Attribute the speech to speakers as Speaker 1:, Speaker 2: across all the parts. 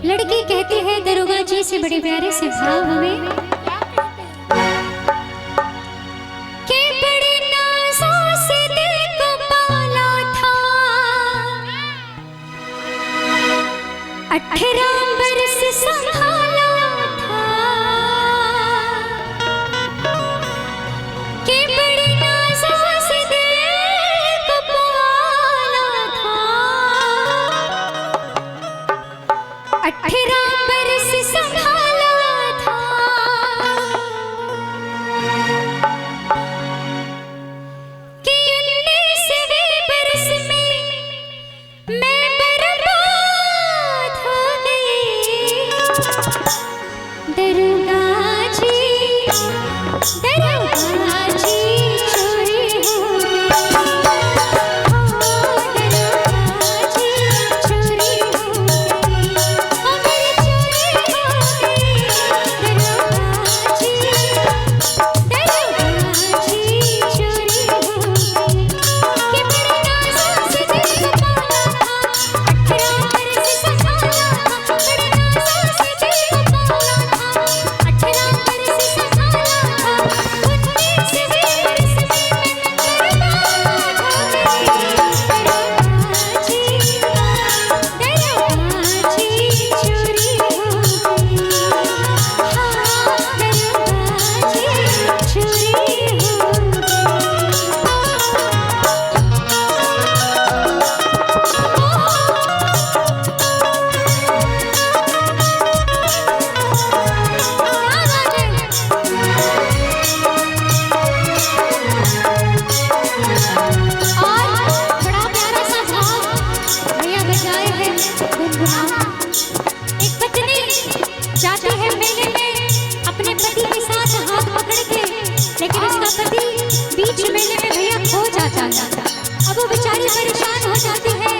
Speaker 1: लड़की कहती है दरोगा जी से बड़े प्यारे से भाव में कि बड़े नाज़ों से दिल को पाला था, 18 बरस संभाला था, कि बड़े नाज़ों से दिल को पाला था, 18 बरस संभाला था, कि 19वें बरस में मैं बर्बाद हो गई। दरोगा जी चोरी हो गई। दरोगा जी चोरी हो गई। मेरी चोरी हो गई। दरोगा जी चोरी हो गई। कि मेरे नाज़ों से दिल को पाला था, 18 बरस संभाला था, मेरे नाज़ों से दिल को पाला था, 18 बरस संभाला था, 19वें बरस में मैं बर्बाद हो गई। दरोगा जी चोरी हो गई। हाँ, दरोगा जी चोरी हो और बड़ा प्यारा सा भाव भैया बजाए हैं गुनगुना। एक पत्नी जाती है मेले में अपने पति के साथ हाथ पकड़ के, लेकिन उसका पति बीच मेले में भैया खो जाता है। अब वो बेचारी परेशान हो जाती है,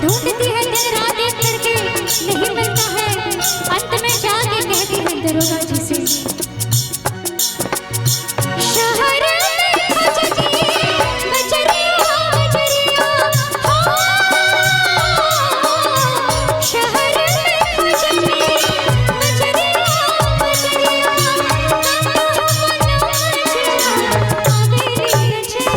Speaker 1: ढूंढती है दिन रात एक करके, नहीं मिलता है। अंत में जाके कहती है दरोगा जी से, शहर में खोजती बजरिया बजरिया, हाँ, शहर में खोजती बजरिया बजरिया, आवेली नजरिया, आवेली नजरिया, आता है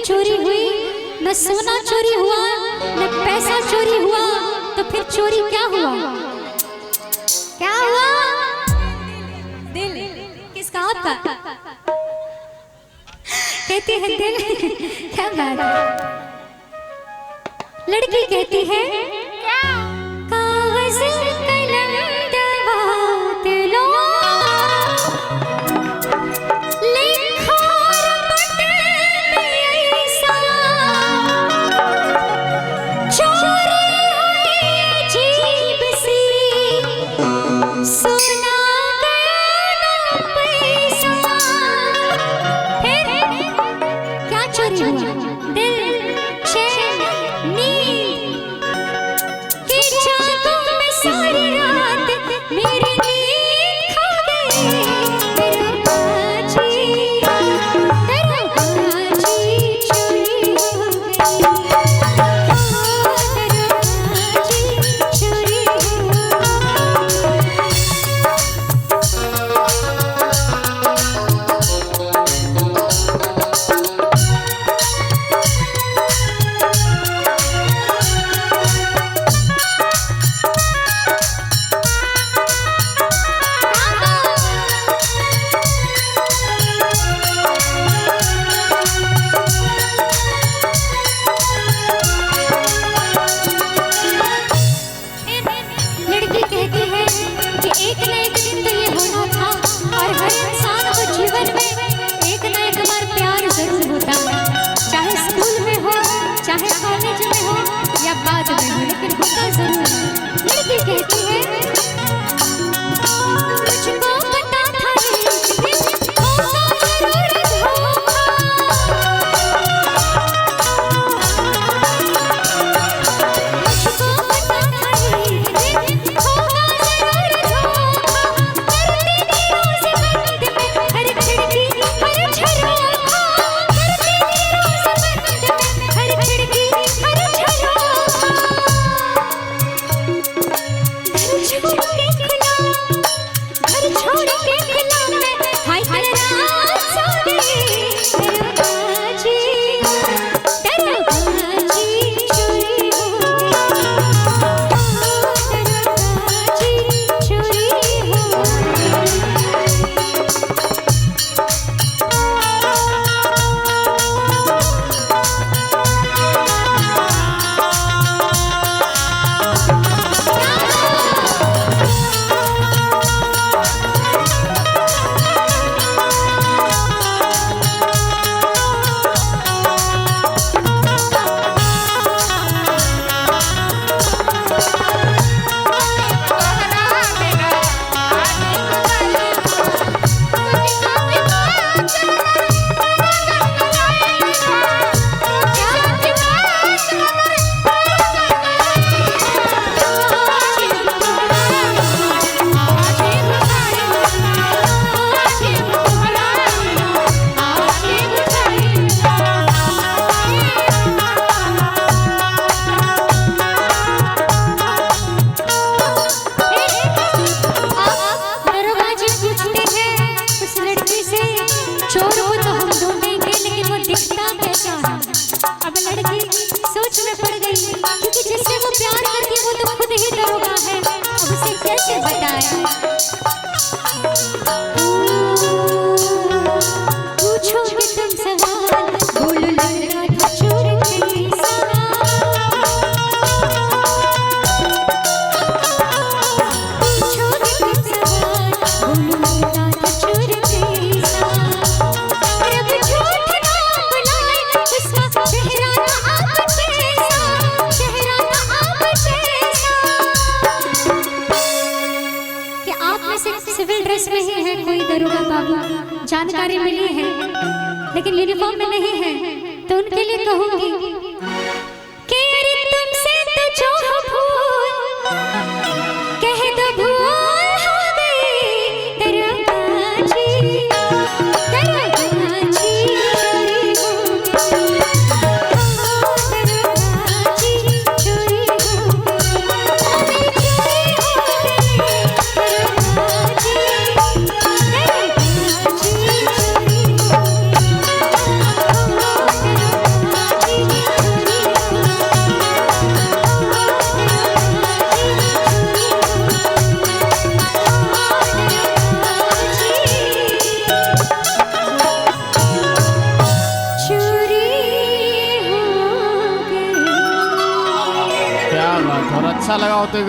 Speaker 1: चोरी हुई, न सोना चोरी हुआ, न पैसा चोरी हुआ, तो फिर चोरी क्या हुआ? क्या हुआ? दिल। किसका? आपका? कहती है दिल। क्या बात है? लड़की कहती है कागज कलम दवात लो, लिखा रपट में चोरी हुआ दिल चैन नींद की चाहतों में सारी रात मेरी नींद खा गई। दरोगाजी चोरी हो गई। दरोगाजी चोरी हो चाहे कॉलेज में हो या बाद में हो, लेकिन होता जरूर है। लड़की कहती है मुझको पता था एक दिन होगा जरूर धोखा। मुझको पता था एक दिन होगा जरूर धोखा। करती थी रोज़ बंद में हर खिड़की हर झरोखा। करती थी रोज़ बंद में हर खिड़की हर झरोखा। घर छोड़ के खुला मैं हाय हाय रात सो गई। दरोगाजी चोरी हो गई। दरोगाजी चोरी हो चोर को तो हम ढूंढेंगे, लेकिन वो दिखता कैसा है। अब लड़की सोच में पड़ गई, क्योंकि जिससे वो प्यार करती है वो तो खुद ही दरोगा है। अब उसे कैसे बताएं? पूछोगे तुम सवाल, बोलो लड़का था चोर कैसा। पूछोगे तुम सवाल, बोलो लड़का था चोर कैसा। सिविल ड्रेस में ही है कोई दरोगा बाबू, जानकारी मिली है लेकिन यूनिफॉर्म में नहीं है, तो उनके लिए कहूंगी कि अरे तुमसे तो जो भूल कह दो भूल हो गई। दरोगाजी चोरी हो गई। दरोगाजी चोरी हो
Speaker 2: क्या बात, और अच्छा लगा हो तो